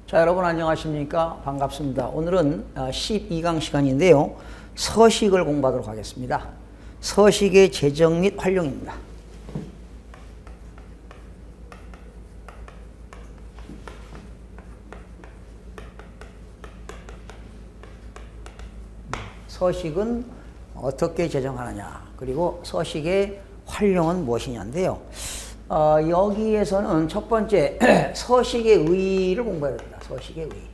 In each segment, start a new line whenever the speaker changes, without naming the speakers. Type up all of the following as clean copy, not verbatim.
자, 여러분 안녕하십니까? 반갑습니다. 오늘은 12강 시간인데요. 서식을 공부하도록 하겠습니다. 서식의 재정 및 활용입니다. 서식은 어떻게 제정하느냐, 그리고 서식의 활용은 무엇이냐인데요. 여기에서는 첫 번째 서식의 의의를 공부해야 됩니다. 서식의 의의.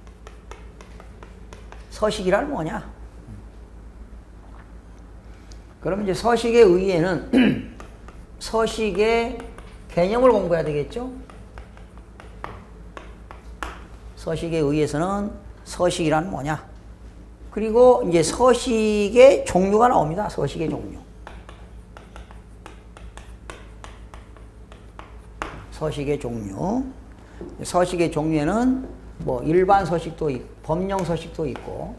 서식이란 뭐냐? 그럼 이제 서식의 의의에는 서식의 개념을 공부해야 되겠죠? 서식의 의의에서는 서식이란 뭐냐? 그리고 이제 서식의 종류가 나옵니다. 서식의 종류. 서식의 종류. 서식의 종류에는 뭐 일반 서식도 있고, 법령 서식도 있고,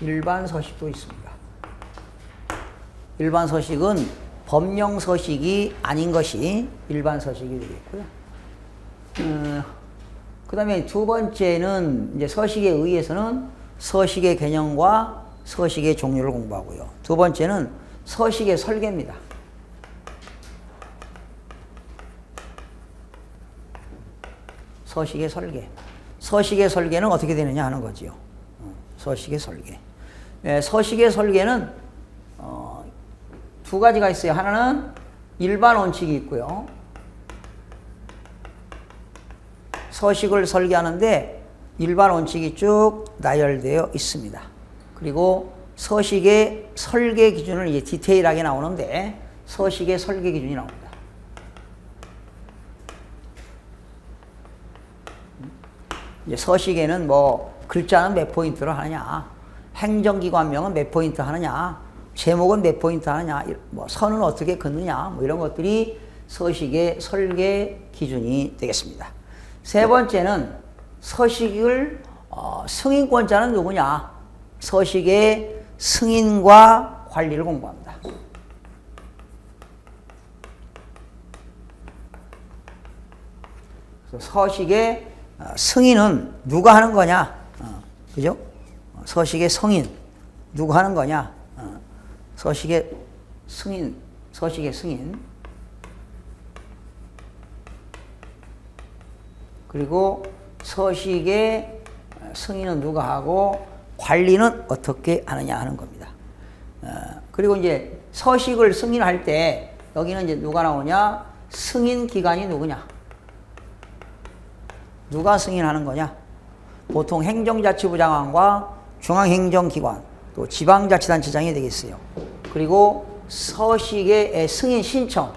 일반 서식도 있습니다. 일반 서식은 법령 서식이 아닌 것이 일반 서식이 되겠고요. 그 다음에 두 번째는 이제 서식에 의해서는 서식의 개념과 서식의 종류를 공부하고요. 두 번째는 서식의 설계입니다. 서식의 설계. 서식의 설계는 어떻게 되느냐 하는 거지요. 서식의 설계. 서식의 설계는 두 가지가 있어요. 하나는 일반 원칙이 있고요. 서식을 설계하는데 일반 원칙이 쭉 나열되어 있습니다. 그리고 서식의 설계 기준을 이제 디테일하게 나오는데 서식의 설계 기준이 나옵니다. 이제 서식에는 뭐 글자는 몇 포인트를 하느냐, 행정기관명은 몇 포인트 하느냐, 제목은 몇 포인트 하느냐, 뭐 선은 어떻게 긋느냐, 뭐 이런 것들이 서식의 설계 기준이 되겠습니다. 세 번째는 서식을 승인권자는 누구냐? 서식의 승인과 관리를 공부합니다. 그래서 서식의 승인은 누가 하는 거냐? 그죠? 서식의 승인 누가 하는 거냐? 서식의 승인, 서식의 승인. 그리고 서식의 승인은 누가 하고 관리는 어떻게 하느냐 하는 겁니다. 그리고 이제 서식을 승인할 때 여기는 이제 누가 나오냐? 승인 기관이 누구냐? 누가 승인하는 거냐? 보통 행정자치부 장관과 중앙행정기관, 또 지방자치단체장이 되겠어요. 그리고 서식의 승인 신청,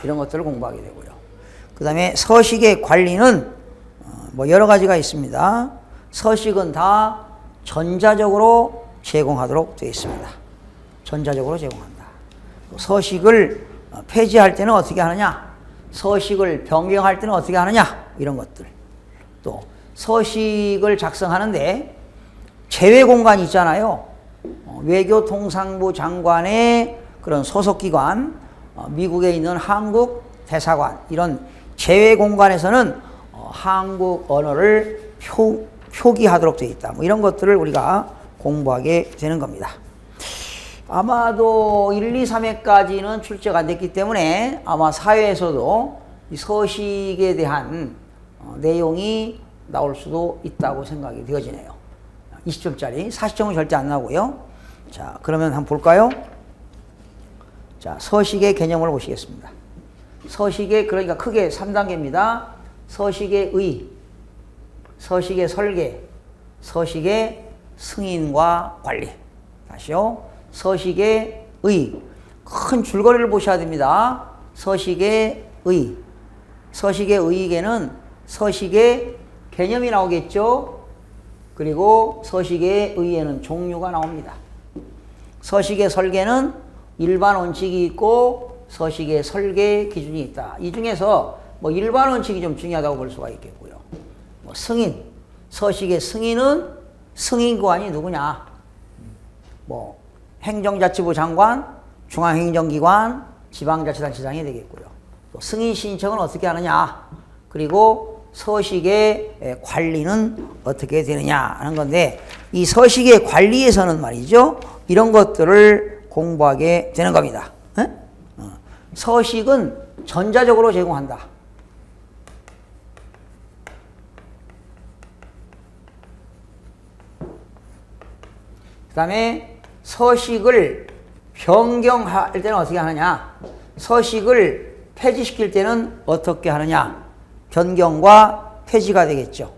이런 것들을 공부하게 되고요. 그 다음에 서식의 관리는 뭐 여러 가지가 있습니다. 서식은 다 전자적으로 제공하도록 되어 있습니다. 전자적으로 제공한다. 서식을 폐지할 때는 어떻게 하느냐? 서식을 변경할 때는 어떻게 하느냐? 이런 것들. 또 서식을 작성하는데 제외 공간이 있잖아요. 외교통상부 장관의 그런 소속기관, 미국에 있는 한국 대사관, 이런 제외 공간에서는 한국 언어를 표기하도록 되어 있다. 뭐 이런 것들을 우리가 공부하게 되는 겁니다. 아마도 1, 2, 3회까지는 출제가 안 됐기 때문에 아마 4회에서도 이 서식에 대한 내용이 나올 수도 있다고 생각이 되어지네요. 20점짜리, 40점은 절대 안 나오고요. 자, 그러면 한번 볼까요? 자, 서식의 개념을 보시겠습니다. 서식의, 그러니까 크게 3단계입니다. 서식의 의, 서식의 설계, 서식의 승인과 관리. 다시요. 서식의 의. 큰 줄거리를 보셔야 됩니다. 서식의 의. 서식의 의에는 서식의 개념이 나오겠죠. 그리고 서식의 의에는 종류가 나옵니다. 서식의 설계는 일반 원칙이 있고 서식의 설계 기준이 있다. 이 중에서 뭐 일반 원칙이 좀 중요하다고 볼 수가 있겠고요. 뭐 승인, 서식의 승인은 승인기관이 누구냐? 뭐 행정자치부 장관, 중앙행정기관, 지방자치단체장이 되겠고요. 또 승인 신청은 어떻게 하느냐, 그리고 서식의 관리는 어떻게 되느냐 하는 건데, 이 서식의 관리에서는 말이죠, 이런 것들을 공부하게 되는 겁니다. 서식은 전자적으로 제공한다. 그 다음에 서식을 변경할 때는 어떻게 하느냐, 서식을 폐지시킬 때는 어떻게 하느냐, 변경과 폐지가 되겠죠.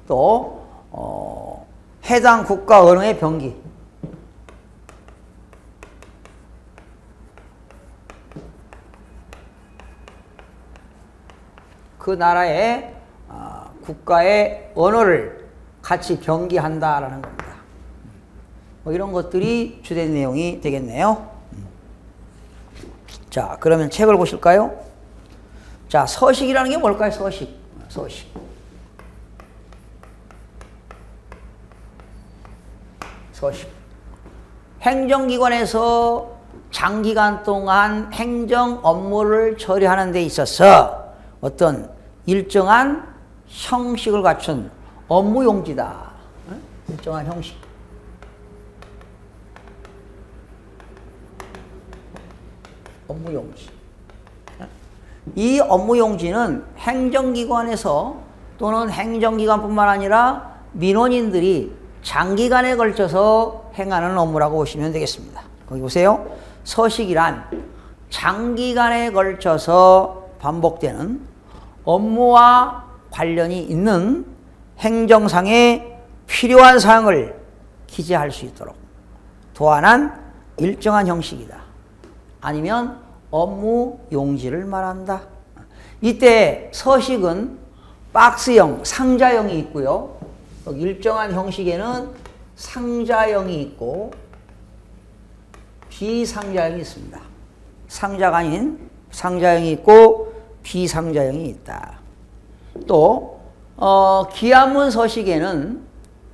또 해당 국가 언어의 병기, 그 나라의 국가의 언어를 같이 병기한다라는 겁니다. 뭐 이런 것들이 주된 내용이 되겠네요. 자, 그러면 책을 보실까요? 자, 서식이라는 게 뭘까요? 서식. 행정기관에서 장기간 동안 행정 업무를 처리하는 데 있어서 어떤 일정한 형식을 갖춘 업무용지다. 일정한 형식. 업무용지. 이 업무용지는 행정기관에서 또는 행정기관뿐만 아니라 민원인들이 장기간에 걸쳐서 행하는 업무라고 보시면 되겠습니다. 거기 보세요. 서식이란 장기간에 걸쳐서 반복되는 업무와 관련이 있는 행정상의 필요한 사항을 기재할 수 있도록 도안한 일정한 형식이다. 아니면 업무 용지를 말한다. 이때 서식은 박스형, 상자형이 있고요. 일정한 형식에는 상자형이 있고 비상자형이 있습니다. 상자가 아닌 상자형이 있고 비상자형이 있다. 또 기한문 서식에는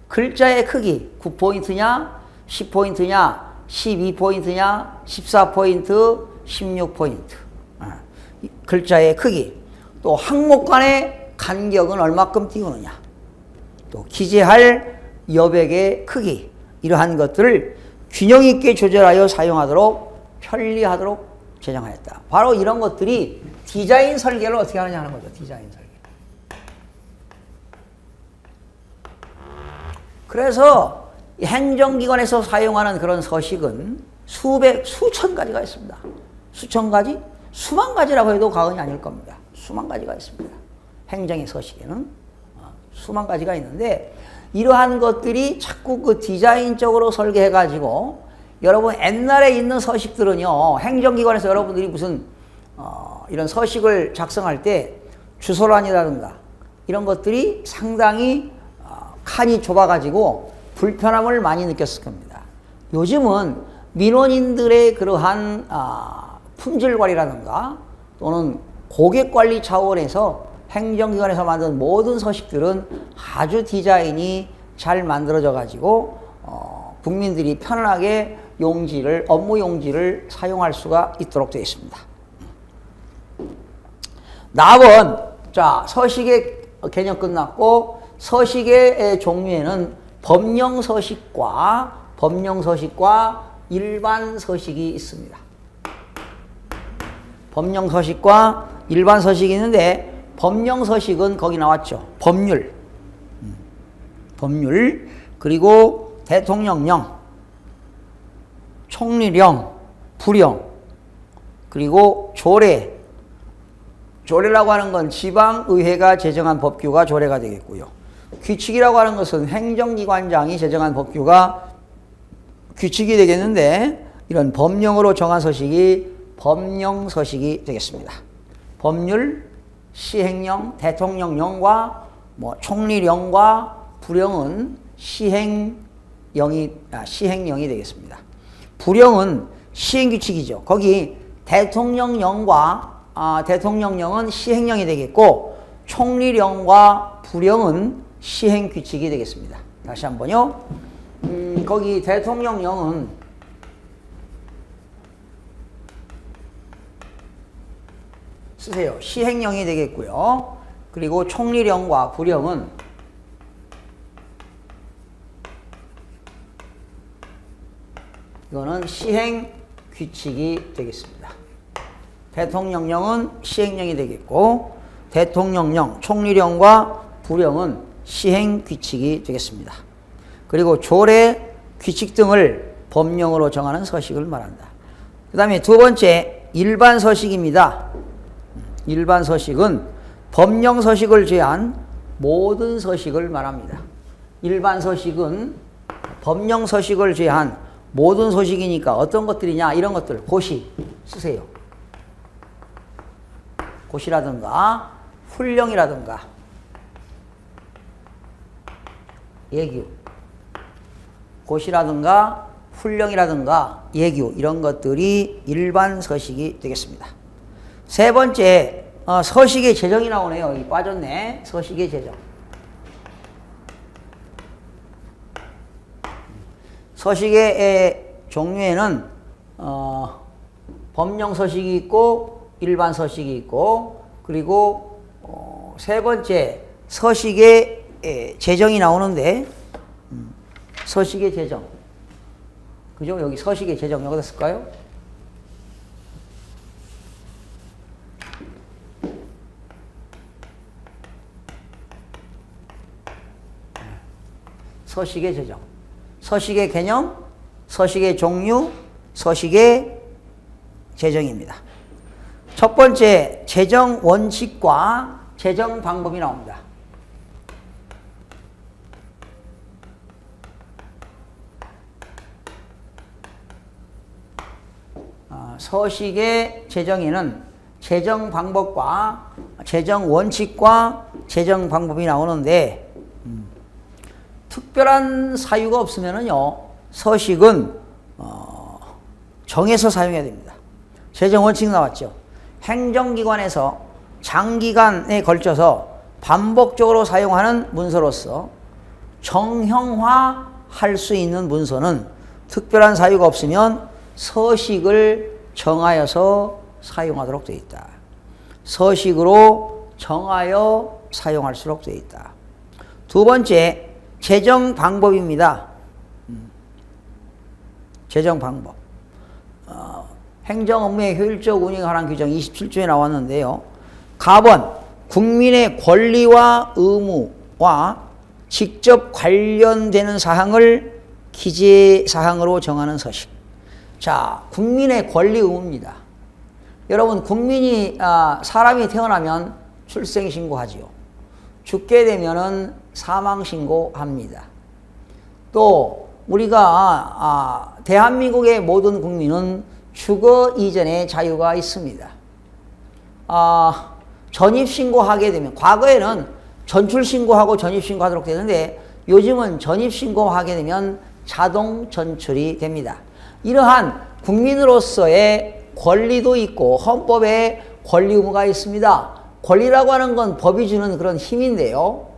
글자의 크기 9포인트냐 10포인트냐 12포인트냐 14포인트 16포인트 글자의 크기, 또 항목 간의 간격은 얼마큼 띄우느냐, 또 기재할 여백의 크기, 이러한 것들을 균형 있게 조절하여 사용하도록 편리하도록 제정하였다. 바로 이런 것들이 디자인 설계를 어떻게 하느냐 하는 거죠. 디자인 설계. 그래서 행정기관에서 사용하는 그런 서식은 수천 가지가 있습니다. 수천 가지? 수만 가지라고 해도 과언이 아닐 겁니다. 수만 가지가 있습니다. 행정의 서식에는 수만 가지가 있는데, 이러한 것들이 자꾸 그 디자인적으로 설계해가지고, 여러분 옛날에 있는 서식들은요, 행정기관에서 여러분들이 무슨 이런 서식을 작성할 때 주소란이라든가 이런 것들이 상당히 칸이 좁아가지고 불편함을 많이 느꼈을 겁니다. 요즘은 민원인들의 그러한 품질관리라든가 또는 고객관리 차원에서 행정기관에서 만든 모든 서식들은 아주 디자인이 잘 만들어져 가지고 국민들이 편안하게 업무 용지를 사용할 수가 있도록 되어 있습니다. 다음은 자, 서식의 개념 끝났고, 서식의 종류에는 법령 서식과 일반 서식이 있습니다. 법령 서식과 일반 서식이 있는데, 법령 서식은 거기 나왔죠. 법률, 그리고 대통령령, 총리령, 부령, 그리고 조례라고 하는 건 지방의회가 제정한 법규가 조례가 되겠고요. 규칙이라고 하는 것은 행정기관장이 제정한 법규가 규칙이 되겠는데, 이런 법령으로 정한 서식이 법령 서식이 되겠습니다. 법률, 시행령, 대통령령과 총리령과 부령은 시행령이 되겠습니다. 부령은 시행규칙이죠. 거기 대통령령은 시행령이 되겠고, 총리령과 부령은 시행규칙이 되겠습니다. 다시 한번요. 거기 대통령령은 쓰세요. 시행령이 되겠고요. 그리고 총리령과 부령은 이거는 시행 규칙이 되겠습니다. 대통령령은 시행령이 되겠고 대통령령, 총리령과 부령은 시행 규칙이 되겠습니다. 그리고 조례, 규칙 등을 법령으로 정하는 서식을 말한다. 그 다음에 두 번째 일반 서식입니다. 일반 서식은 법령 서식을 제한 모든 서식을 말합니다. 일반 서식은 법령 서식을 제한 모든 서식이니까 어떤 것들이냐 이런 것들 고시 쓰세요. 고시라든가 훈령이라든가 예규, 고시라든가 훈령이라든가 예규 이런 것들이 일반 서식이 되겠습니다. 세 번째 서식의 제정이 나오네요. 여기 빠졌네. 서식의 제정. 서식의 종류에는 법령 서식이 있고 일반 서식이 있고 그리고 세 번째 서식의 제정이 나오는데 서식의 제정 그죠? 여기 서식의 제정 여기다 쓸까요? 서식의 제정, 서식의 개념, 서식의 종류, 서식의 제정입니다. 첫 번째 제정 원칙과 제정 방법이 나옵니다. 서식의 제정에는 제정 방법과 제정 원칙과 제정 방법이 나오는데 특별한 사유가 없으면은요 서식은 정해서 사용해야 됩니다. 제정 원칙 나왔죠. 행정기관에서 장기간에 걸쳐서 반복적으로 사용하는 문서로서 정형화할 수 있는 문서는 특별한 사유가 없으면 서식을 정하여서 사용하도록 되어 있다. 서식으로 정하여 사용할수록 되어 있다. 두 번째 제정 방법입니다. 제정 방법. 행정 업무의 효율적 운영에 관한 규정 27조에 나왔는데요. 가번, 국민의 권리와 의무와 직접 관련되는 사항을 기재사항으로 정하는 서식. 자, 국민의 권리 의무입니다. 여러분, 국민이, 사람이 태어나면 출생신고하지요. 죽게 되면은 사망신고합니다. 또, 우리가, 대한민국의 모든 국민은 주거 이전의 자유가 있습니다. 전입신고하게 되면, 과거에는 전출신고하고 전입신고하도록 되는데, 요즘은 전입신고하게 되면 자동 전출이 됩니다. 이러한 국민으로서의 권리도 있고 헌법에 권리 의무가 있습니다. 권리라고 하는 건 법이 주는 그런 힘인데요.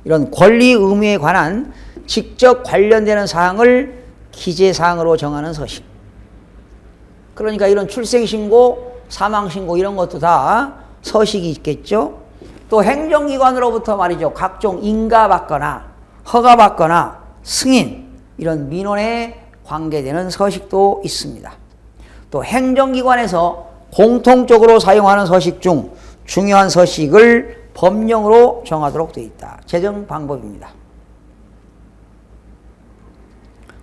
이런 권리 의무에 관한 직접 관련되는 사항을 기재사항으로 정하는 서식. 그러니까 이런 출생신고, 사망신고 이런 것도 다 서식이 있겠죠. 또 행정기관으로부터 말이죠. 각종 인가받거나 허가받거나 승인 이런 민원에 관계되는 서식도 있습니다. 또 행정기관에서 공통적으로 사용하는 서식 중 중요한 서식을 법령으로 정하도록 되어 있다. 제정 방법입니다.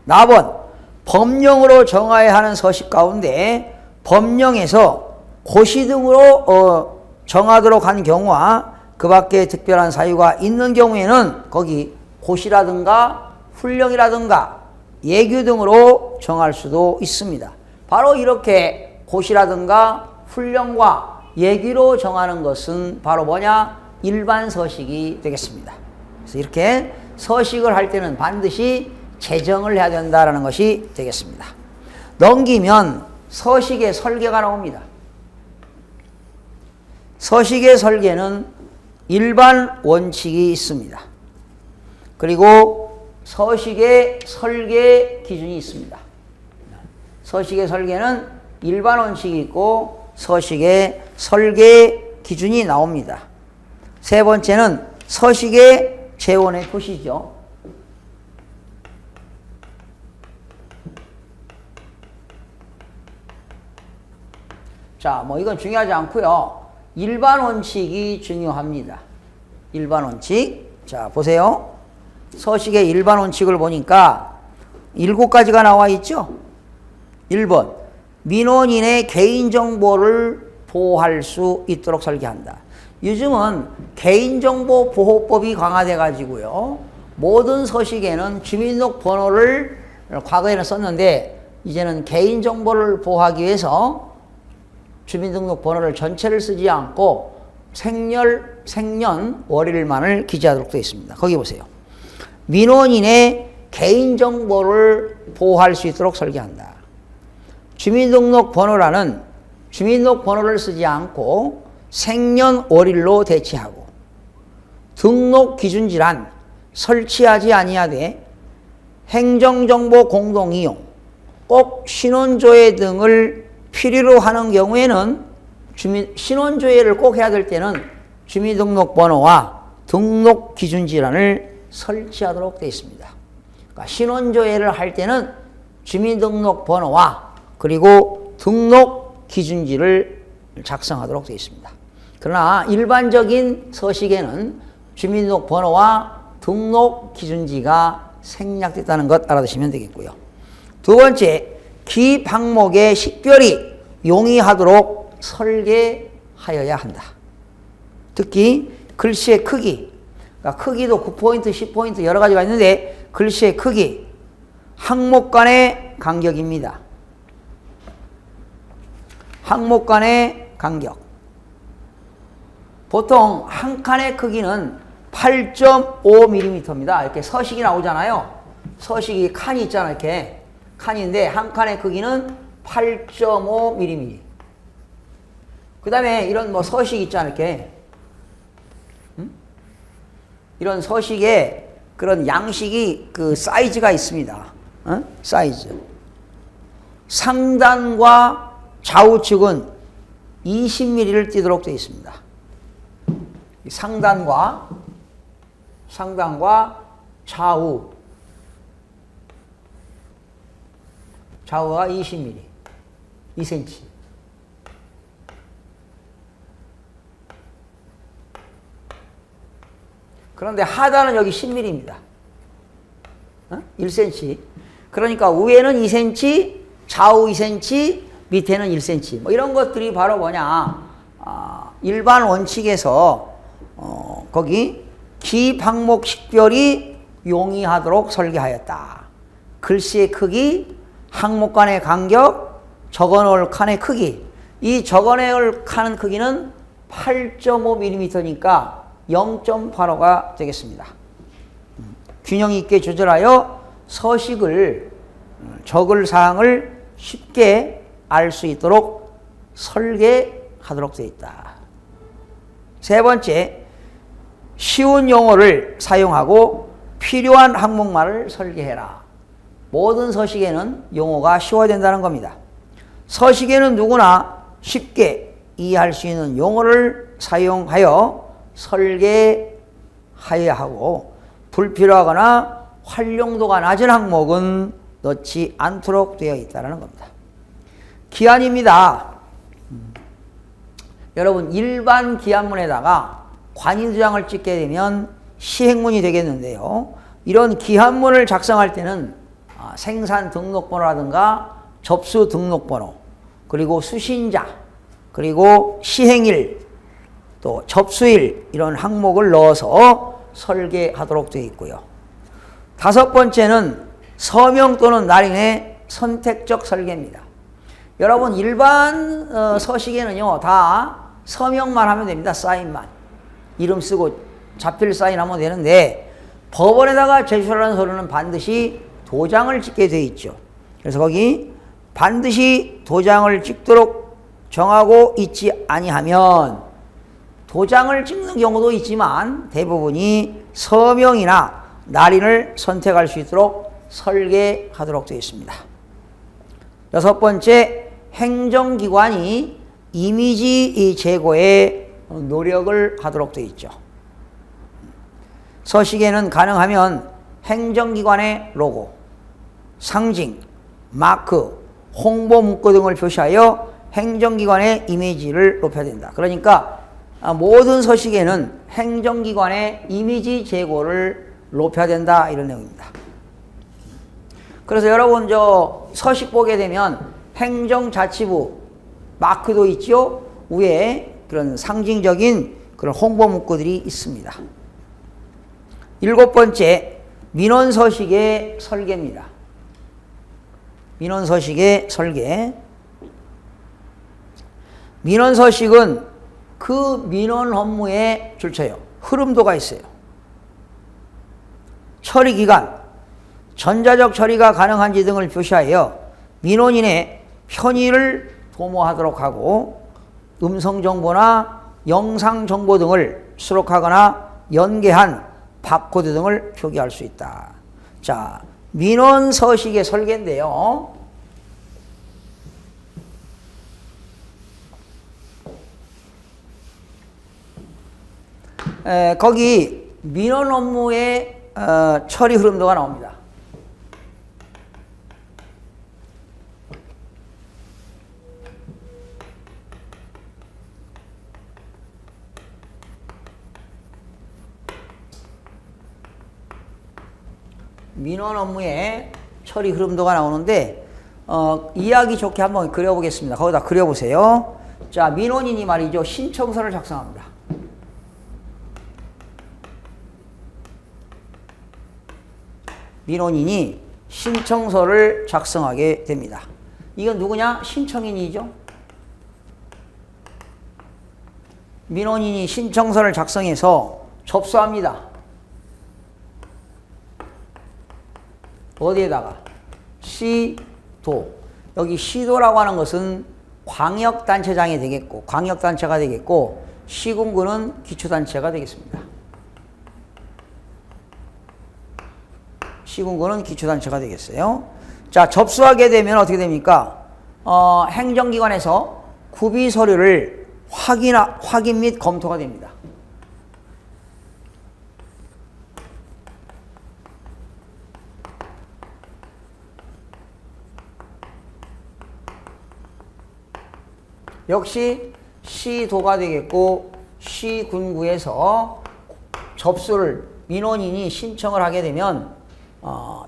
4번 법령으로 정하여야 하는 서식 가운데 법령에서 고시 등으로 정하도록 한 경우와 그 밖에 특별한 사유가 있는 경우에는 거기 고시라든가 훈령이라든가 예규 등으로 정할 수도 있습니다. 바로 이렇게 고시라든가 훈령과 예규로 정하는 것은 바로 뭐냐? 일반 서식이 되겠습니다. 그래서 이렇게 서식을 할 때는 반드시 제정을 해야 된다는 것이 되겠습니다. 넘기면 서식의 설계가 나옵니다. 서식의 설계는 일반 원칙이 있습니다. 그리고 서식의 설계 기준이 있습니다. 서식의 설계는 일반 원칙이 있고 서식의 설계 기준이 나옵니다. 세 번째는 서식의 재원의 표시죠. 자, 뭐 이건 중요하지 않고요. 일반 원칙이 중요합니다. 일반 원칙. 자, 보세요. 서식의 일반 원칙을 보니까 7가지가 나와 있죠. 1번, 민원인의 개인정보를 보호할 수 있도록 설계한다. 요즘은 개인정보 보호법이 강화돼 가지고요. 모든 서식에는 주민등록번호를 과거에는 썼는데 이제는 개인정보를 보호하기 위해서 주민등록번호를 전체를 쓰지 않고 생년, 월일만을 기재하도록 되어 있습니다. 거기 보세요. 민원인의 개인정보를 보호할 수 있도록 설계한다. 주민등록번호라는 주민등록번호를 쓰지 않고 생년월일로 대체하고 등록기준지란 설치하지 아니하되 행정정보 공동이용, 꼭 신원조회 등을 필요로 하는 경우에는 신원조회를 꼭 해야 될 때는 주민등록번호와 등록기준지란을 설치하도록 되어 있습니다. 그러니까 신원조회를 할 때는 주민등록번호와 그리고 등록기준지를 작성하도록 되어 있습니다. 그러나 일반적인 서식에는 주민등록번호와 등록기준지가 생략됐다는 것 알아두시면 되겠고요. 두 번째, 기항목에 식별이 용이하도록 설계하여야 한다. 특히 글씨의 크기, 그러니까 크기도 9포인트, 10포인트 여러 가지가 있는데 글씨의 크기, 항목 간의 간격입니다. 항목 간의 간격. 보통 한 칸의 크기는 8.5mm입니다. 이렇게 서식이 나오잖아요. 서식이 칸이 있잖아요. 이렇게 칸인데 한 칸의 크기는 8.5mm. 그 다음에 이런 뭐 서식 있잖아요. 이렇게 이런 서식에 그런 양식이 그 사이즈가 있습니다. 사이즈. 상단과 좌우측은 20mm를 띄도록 되어 있습니다. 상단과 좌우가 20mm, 2cm. 그런데 하단은 여기 10mm입니다. 1cm. 그러니까 위에는 2cm, 좌우 2cm, 밑에는 1cm. 뭐 이런 것들이 바로 뭐냐. 일반 원칙에서 거기 기항목 식별이 용이하도록 설계하였다. 글씨의 크기, 항목 간의 간격, 적어놓을 칸의 크기. 이 적어놓을 칸 크기는 8.5mm니까 0.85가 되겠습니다. 균형 있게 조절하여 서식을 적을 사항을 쉽게 알 수 있도록 설계하도록 되어 있다. 세 번째, 쉬운 용어를 사용하고 필요한 항목만을 설계해라. 모든 서식에는 용어가 쉬워야 된다는 겁니다. 서식에는 누구나 쉽게 이해할 수 있는 용어를 사용하여 설계하여야 하고 불필요하거나 활용도가 낮은 항목은 넣지 않도록 되어 있다는 겁니다. 기한입니다. 여러분 일반 기한문에다가 관인도장을 찍게 되면 시행문이 되겠는데요. 이런 기한문을 작성할 때는 생산 등록번호라든가 접수 등록번호, 그리고 수신자, 그리고 시행일, 또 접수일 이런 항목을 넣어서 설계하도록 되어 있고요. 다섯 번째는 서명 또는 날인의 선택적 설계입니다. 여러분 일반 서식에는요 다 서명만 하면 됩니다. 사인만. 이름 쓰고 자필 사인하면 되는데 법원에다가 제출하는 서류는 반드시 도장을 찍게 되어 있죠. 그래서 거기 반드시 도장을 찍도록 정하고 있지 아니하면 도장을 찍는 경우도 있지만 대부분이 서명이나 날인을 선택할 수 있도록 설계하도록 되어 있습니다. 여섯 번째, 행정기관이 이미지 제고에 노력을 하도록 되어 있죠. 서식에는 가능하면 행정기관의 로고, 상징, 마크, 홍보 문구 등을 표시하여 행정기관의 이미지를 높여야 된다. 그러니까 모든 서식에는 행정기관의 이미지 제고를 높여야 된다, 이런 내용입니다. 그래서 여러분 저 서식 보게 되면 행정자치부 마크도 있죠. 위에 그런 상징적인 그런 홍보 문구들이 있습니다. 7번째, 민원서식의 설계입니다. 민원서식의 설계. 민원서식은 그 민원 업무의 줄쳐요. 흐름도가 있어요. 처리기간, 전자적 처리가 가능한지 등을 표시하여 민원인의 편의를 도모하도록 하고 음성정보나 영상정보 등을 수록하거나 연계한 바코드 등을 표기할 수 있다. 자, 민원서식의 설계인데요. 거기 민원 업무의 처리 흐름도가 나옵니다. 민원 업무의 처리 흐름도가 나오는데 이해하기 좋게 한번 그려보겠습니다. 거기다 그려보세요. 자, 민원인이 말이죠. 신청서를 작성합니다. 민원인이 신청서를 작성하게 됩니다. 이건 누구냐? 신청인이죠. 민원인이 신청서를 작성해서 접수합니다. 어디에다가? 시도. 여기 시도라고 하는 것은 광역단체장이 되겠고, 광역단체가 되겠고, 시군구는 기초단체가 되겠습니다. 시군구는 기초단체가 되겠어요. 자, 접수하게 되면 어떻게 됩니까? 행정기관에서 구비 서류를 확인 및 검토가 됩니다. 역시 시도가 되겠고 시군구에서 접수를 민원인이 신청을 하게 되면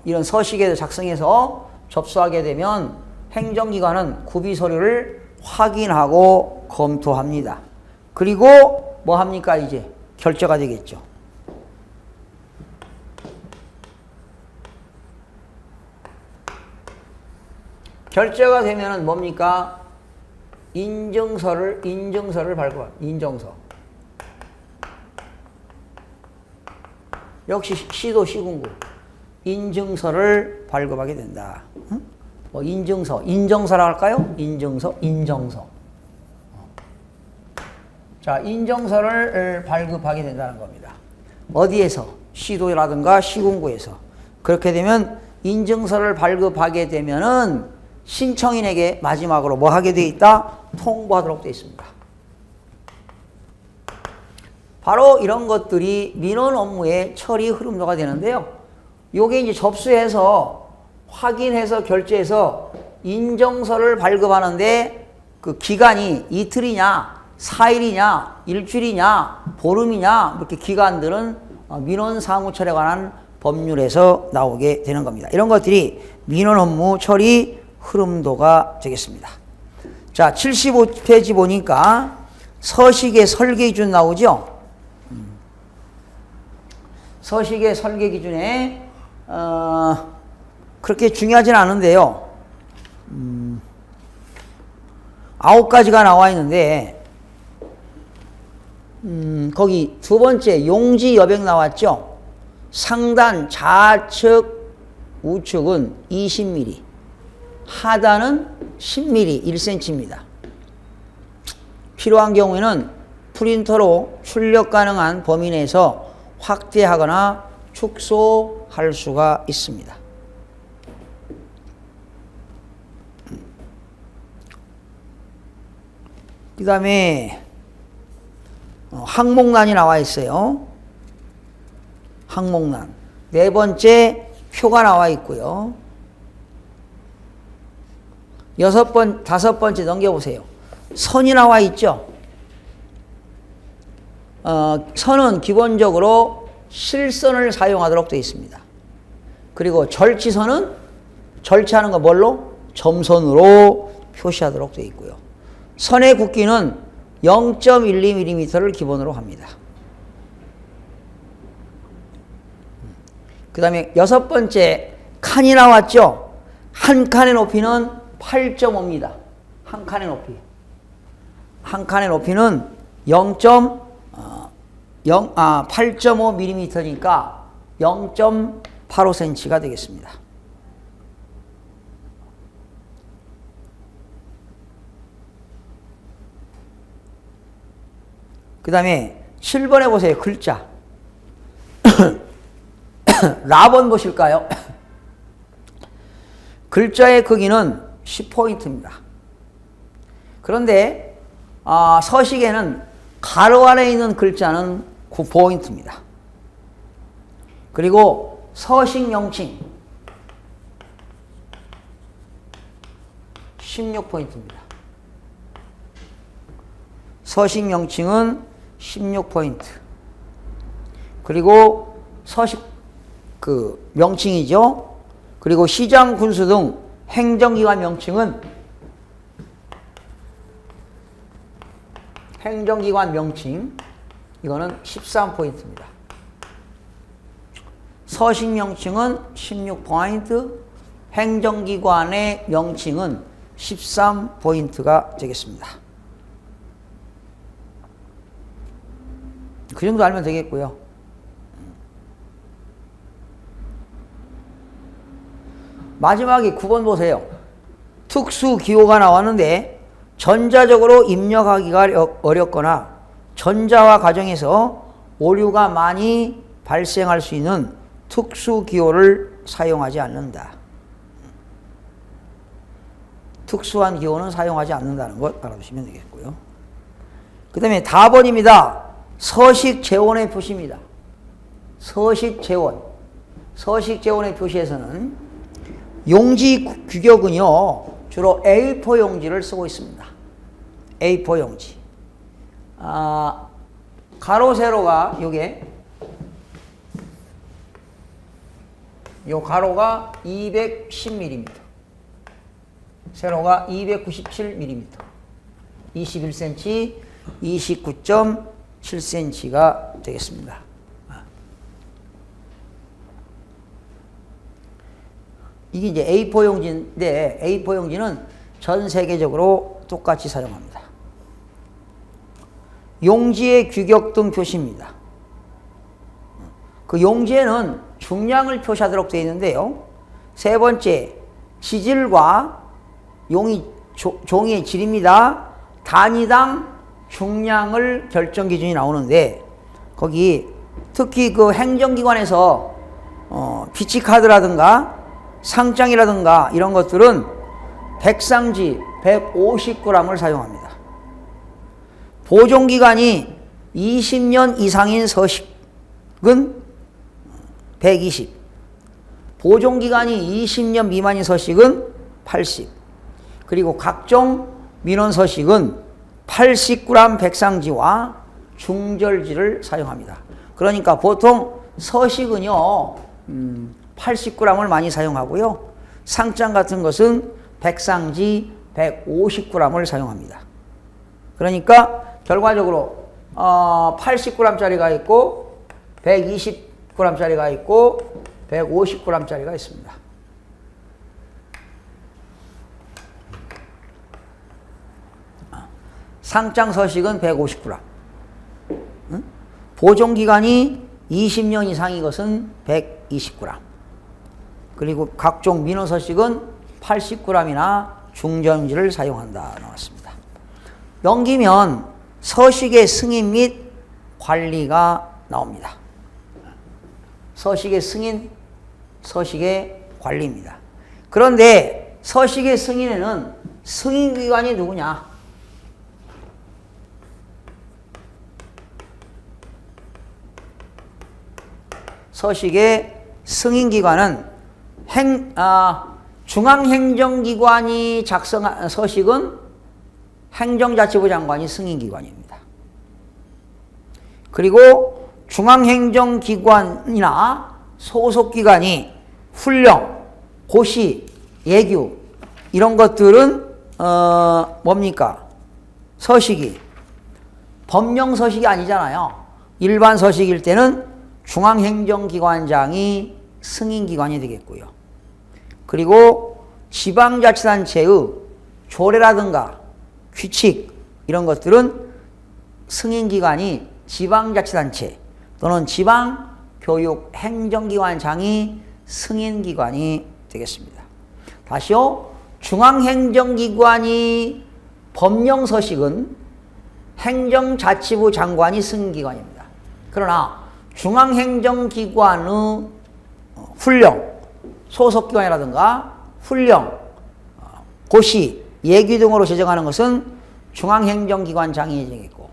이런 서식에 작성해서 접수하게 되면 행정기관은 구비 서류를 확인하고 검토합니다. 그리고 뭐 합니까? 이제 결제가 되겠죠. 결제가 되면은 뭡니까? 인증서를 발급합니다. 인증서. 역시 시도 시군구 인증서를 발급하게 된다. 응? 뭐 인정서라고 할까요? 인정서. 자, 인정서를 발급하게 된다는 겁니다. 어디에서? 시도라든가 시군구에서. 그렇게 되면 인증서를 발급하게 되면은 신청인에게 마지막으로 뭐 하게 돼 있다? 통보하도록 되어 있습니다. 바로 이런 것들이 민원 업무의 처리 흐름도가 되는데요. 요게 이제 접수해서 확인해서 결제해서 인정서를 발급하는데 그 기간이 이틀이냐, 4일이냐, 일주일이냐, 보름이냐, 이렇게 기간들은 민원 사무 처리에 관한 법률에서 나오게 되는 겁니다. 이런 것들이 민원 업무 처리 흐름도가 되겠습니다. 자, 75페이지 보니까 서식의 설계 기준 나오죠? 서식의 설계 기준에 그렇게 중요하진 않은데요. 9가지가 나와 있는데 거기 두 번째 용지 여백 나왔죠? 상단 좌측 우측은 20mm, 하단은 10mm, 1cm입니다. 필요한 경우에는 프린터로 출력 가능한 범위 내에서 확대하거나 축소할 수가 있습니다. 그 다음에 항목란이 나와 있어요. 항목란. 네 번째 표가 나와 있고요. 다섯 번째 넘겨보세요. 선이 나와 있죠. 선은 기본적으로 실선을 사용하도록 되어 있습니다. 그리고 절지선은 절치하는 거 뭘로? 점선으로 표시하도록 되어 있고요. 선의 굵기는 0.12mm를 기본으로 합니다. 그 다음에 여섯 번째 칸이 나왔죠. 한 칸의 높이는 8.5입니다. 한 칸의 높이. 한 칸의 높이는 8.5mm니까 0.85cm가 되겠습니다. 그 다음에 7번에 보세요. 글자. 라번 보실까요? 글자의 크기는 10포인트입니다. 그런데 서식에는 가로 안에 있는 글자는 9포인트입니다. 그리고 서식 명칭 16포인트입니다. 서식 명칭은 16포인트. 그리고 서식 명칭이죠. 그리고 시장, 군수 등 행정기관 명칭은 행정기관 명칭 이거는 13포인트입니다. 서식 명칭은 16포인트, 행정기관의 명칭은 13포인트가 되겠습니다. 그 정도 알면 되겠고요. 마지막에 9번 보세요. 특수기호가 나왔는데 전자적으로 입력하기가 어렵거나 전자화 과정에서 오류가 많이 발생할 수 있는 특수기호를 사용하지 않는다. 특수한 기호는 사용하지 않는다는 것 알아두시면 되겠고요. 그 다음에 다번입니다. 서식재원의 표시입니다. 서식재원. 서식재원의 표시에서는 용지 규격은요, 주로 A4 용지를 쓰고 있습니다. A4 용지. 가로, 세로가 요게, 요 가로가 210mm, 세로가 297mm, 21cm, 29.7cm가 되겠습니다. 이게 이제 A4 용지인데 A4 용지는 전 세계적으로 똑같이 사용합니다. 용지의 규격 등 표시입니다. 그 용지에는 중량을 표시하도록 되어 있는데요. 세 번째, 지질과 종이의 질입니다. 단위당 중량을 결정 기준이 나오는데 거기 특히 그 행정기관에서 비치카드라든가 상장이라든가 이런 것들은 백상지 150g을 사용합니다. 보존기간이 20년 이상인 서식은 120, 보존기간이 20년 미만인 서식은 80, 그리고 각종 민원 서식은 80g 백상지와 중절지를 사용합니다. 그러니까 보통 서식은요 80g을 많이 사용하고요. 상장 같은 것은 백상지 150g을 사용합니다. 그러니까 결과적으로 80g짜리가 있고 120g짜리가 있고 150g짜리가 있습니다. 상장 서식은 150g. 보존기간이 20년 이상인 것은 120g. 그리고 각종 민원 서식은 80g이나 중전지를 사용한다 나왔습니다. 넘기면 서식의 승인 및 관리가 나옵니다. 서식의 승인, 서식의 관리입니다. 그런데 서식의 승인에는 승인기관이 누구냐? 서식의 승인기관은 중앙행정기관이 작성한 서식은 행정자치부 장관이 승인기관입니다. 그리고 중앙행정기관이나 소속기관이 훈령, 고시, 예규 이런 것들은 뭡니까? 서식이 법령 서식이 아니잖아요. 일반 서식일 때는 중앙행정기관장이 승인기관이 되겠고요. 그리고 지방자치단체의 조례라든가 규칙 이런 것들은 승인기관이 지방자치단체 또는 지방교육행정기관장이 승인기관이 되겠습니다. 다시요. 중앙행정기관이 법령서식은 행정자치부 장관이 승인기관입니다. 그러나 중앙행정기관의 훈령, 소속기관이라든가 훈령, 고시, 예규 등으로 제정하는 것은 중앙행정기관장이 제정했고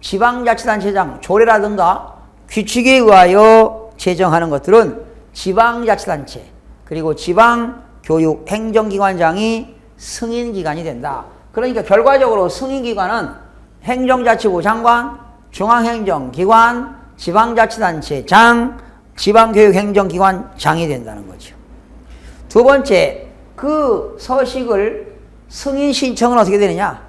지방자치단체장 조례라든가 규칙에 의하여 제정하는 것들은 지방자치단체 그리고 지방교육행정기관장이 승인기관이 된다. 그러니까 결과적으로 승인기관은 행정자치부 장관, 중앙행정기관, 지방자치단체장, 지방교육행정기관장이 된다는 거죠. 두 번째, 그 서식을 승인 신청은 어떻게 되느냐?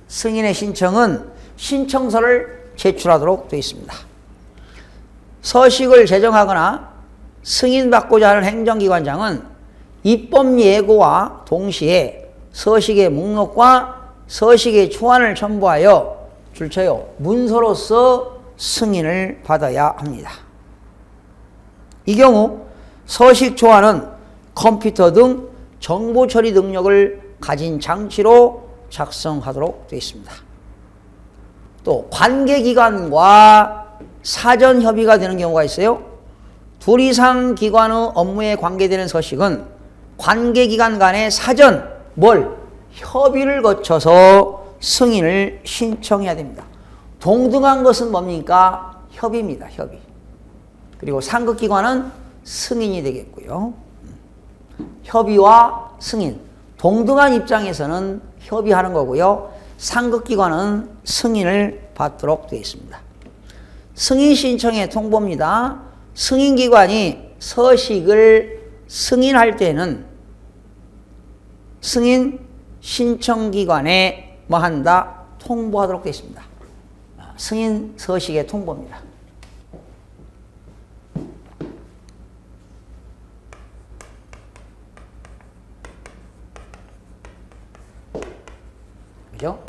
승인의 신청은 신청서를 제출하도록 되어 있습니다. 서식을 제정하거나 승인받고자 하는 행정기관장은 입법 예고와 동시에 서식의 목록과 서식의 초안을 첨부하여 줄쳐요 문서로서 승인을 받아야 합니다. 이 경우 서식 초안은 컴퓨터 등 정보 처리 능력을 가진 장치로 작성하도록 되어 있습니다. 또 관계기관과 사전 협의가 되는 경우가 있어요. 둘 이상 기관의 업무에 관계되는 서식은 관계기관 간의 사전 협의를 거쳐서 승인을 신청해야 됩니다. 동등한 것은 뭡니까? 협의입니다. 협의. 그리고 상급기관은 승인이 되겠고요. 협의와 승인. 동등한 입장에서는 협의하는 거고요. 상급기관은 승인을 받도록 되어 있습니다. 승인 신청의 통보입니다. 승인기관이 서식을 승인할 때는 승인 신청기관에 뭐한다? 통보하도록 되어 있습니다. 승인 서식의 통보입니다. 그죠?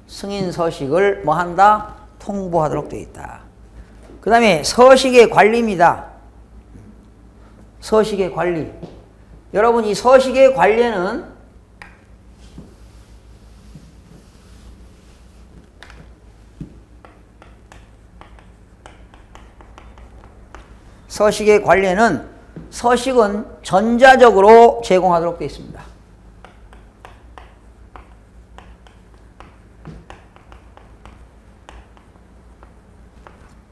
승인 서식을 뭐한다? 통보하도록 되어 있다. 그 다음에 서식의 관리입니다. 서식의 관리. 여러분 이 서식의 관리는 서식은 전자적으로 제공하도록 되어 있습니다.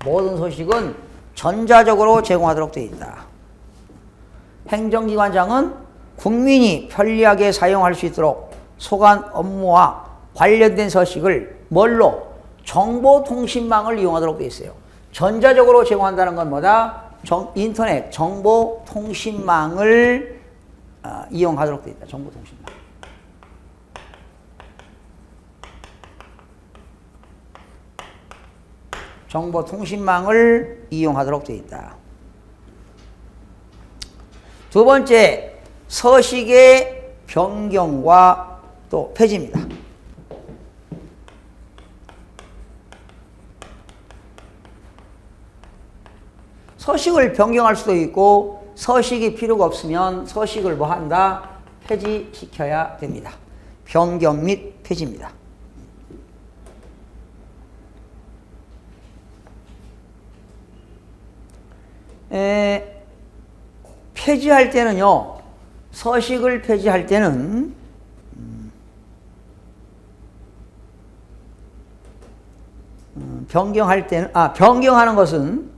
모든 서식은 전자적으로 제공하도록 되어 있다. 행정기관장은 국민이 편리하게 사용할 수 있도록 소관 업무와 관련된 서식을 뭘로? 정보통신망을 이용하도록 되어 있어요. 전자적으로 제공한다는 건 뭐다? 인터넷 정보통신망을 이용하도록 되어 있다. 정보통신망. 정보통신망을 이용하도록 되어 있다. 두 번째, 서식의 변경과 또 폐지입니다. 서식을 변경할 수도 있고 서식이 필요가 없으면 서식을 뭐 한다? 폐지시켜야 됩니다. 변경 및 폐지입니다. 폐지할 때는요, 서식을 폐지할 때는 변경할 때는, 변경하는 것은,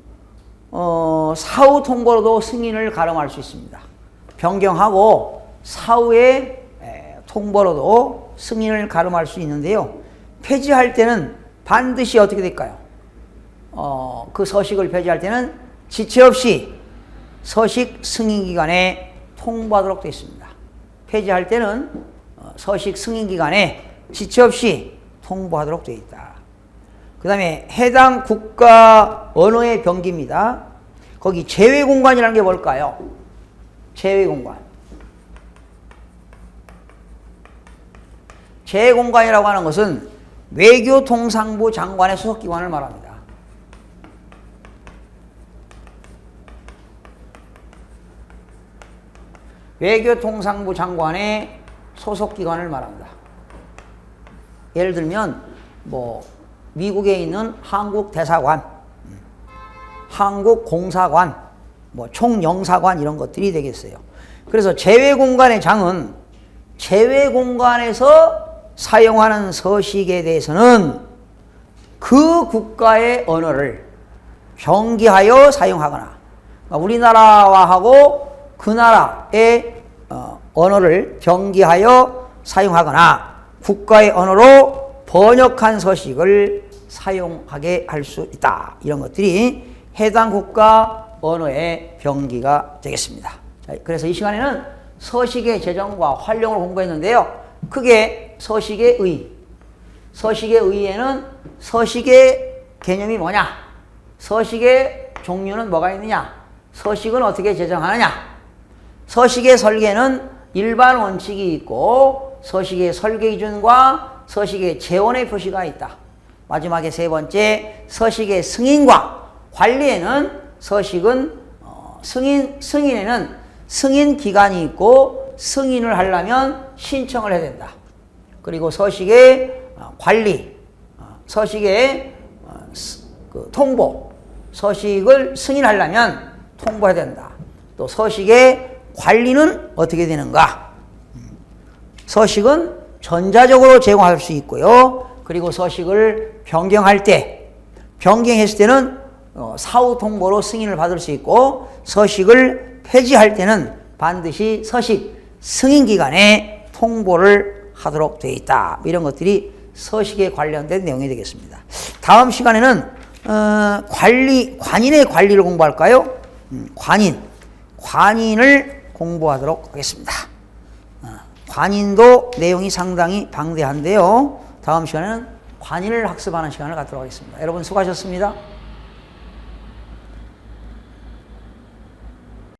사후 통보로도 승인을 가름할 수 있습니다. 변경하고 사후에 통보로도 승인을 가름할 수 있는데요. 폐지할 때는 반드시 어떻게 될까요? 그 서식을 폐지할 때는 지체 없이 서식 승인기관에 통보하도록 되어 있습니다. 폐지할 때는 서식 승인기관에 지체 없이 통보하도록 되어 있다. 그 다음에 해당 국가 언어의 병기입니다. 거기 제외공간이라는 게 뭘까요? 제외공간. 제외공간이라고 하는 것은 외교통상부 장관의 소속기관을 말합니다. 외교통상부 장관의 소속기관을 말합니다. 예를 들면 미국에 있는 한국 대사관, 한국 공사관, 총영사관 이런 것들이 되겠어요. 그래서 제외공간의 장은 제외공간에서 사용하는 서식에 대해서는 그 국가의 언어를 병기하여 사용하거나, 우리나라와 하고 그 나라의 언어를 병기하여 사용하거나 국가의 언어로 번역한 서식을 사용하게 할 수 있다. 이런 것들이 해당 국가 언어의 병기가 되겠습니다. 그래서 이 시간에는 서식의 제정과 활용을 공부했는데요. 크게 서식의 의. 서식의 의에는 서식의 개념이 뭐냐? 서식의 종류는 뭐가 있느냐? 서식은 어떻게 제정하느냐? 서식의 설계는 일반 원칙이 있고 서식의 설계 기준과 서식의 재원의 표시가 있다. 마지막에 세 번째, 서식의 승인과 관리에는 서식은 승인에는 승인 기간이 있고 승인을 하려면 신청을 해야 된다. 그리고 서식의 관리, 서식의 통보, 서식을 승인하려면 통보해야 된다. 또 서식의 관리는 어떻게 되는가? 서식은 전자적으로 제공할 수 있고요. 그리고 서식을 변경할 때, 변경했을 때는 사후 통보로 승인을 받을 수 있고, 서식을 폐지할 때는 반드시 서식 승인기관에 통보를 하도록 되어 있다. 이런 것들이 서식에 관련된 내용이 되겠습니다. 다음 시간에는 관인의 관리를 공부할까요? 관인을 공부하도록 하겠습니다. 관인도 내용이 상당히 방대한데요. 다음 시간에는 관인을 학습하는 시간을 갖도록 하겠습니다. 여러분 수고하셨습니다.